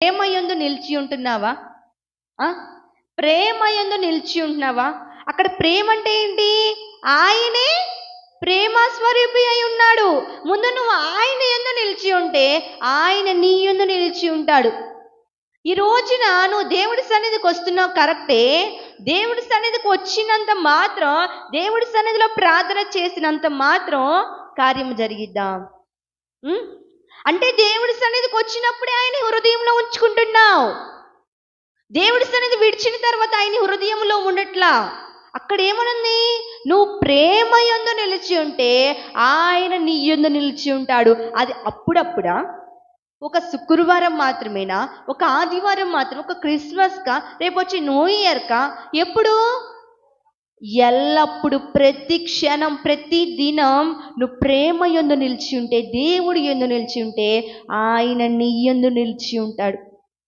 ప్రేమ యందు నిలిచి ఉంటున్నావా? ప్రేమ యందు నిలిచి ఉంటున్నావా? అక్కడ ప్రేమ అంటే ఏంటి? ఆయనే ప్రేమ స్వరూపి అయి ఉన్నాడు. ముందు నువ్వు ఆయన యందు నిలిచి ఉంటే ఆయన నీ యందు నిలిచి ఉంటాడు. ఈ రోజున నువ్వు దేవుడి సన్నిధికి వస్తున్నావు కరెక్టే. దేవుడి సన్నిధికి వచ్చినంత మాత్రం, దేవుడి సన్నిధిలో ప్రార్థన చేసినంత మాత్రం కార్యం జరిగిద్దా? అంటే దేవుడి సన్నిధికి వచ్చినప్పుడే ఆయన హృదయంలో ఉంచుకుంటున్నావు. దేవుడి సన్నిధి విడిచిన తర్వాత ఆయన హృదయంలో ఉండట్లా. అక్కడ ఏమనుంది? నువ్వు ప్రేమ యందు నిలిచి ఉంటే ఆయన నీ యందు నిలిచి ఉంటాడు. అది అప్పుడప్పుడా? ఒక శుక్రవారం మాత్రమేనా? ఒక ఆదివారం మాత్రం? ఒక క్రిస్మస్కా? రేపు వచ్చి న్యూ ఇయర్కా? ఎప్పుడు? ఎల్లప్పుడు, ప్రతి క్షణం, ప్రతి దినం నువ్వు ప్రేమ యందు నిలిచి ఉంటే, దేవుడి యందు నిలిచి ఉంటే ఆయన నీ యందు నిలిచి ఉంటాడు.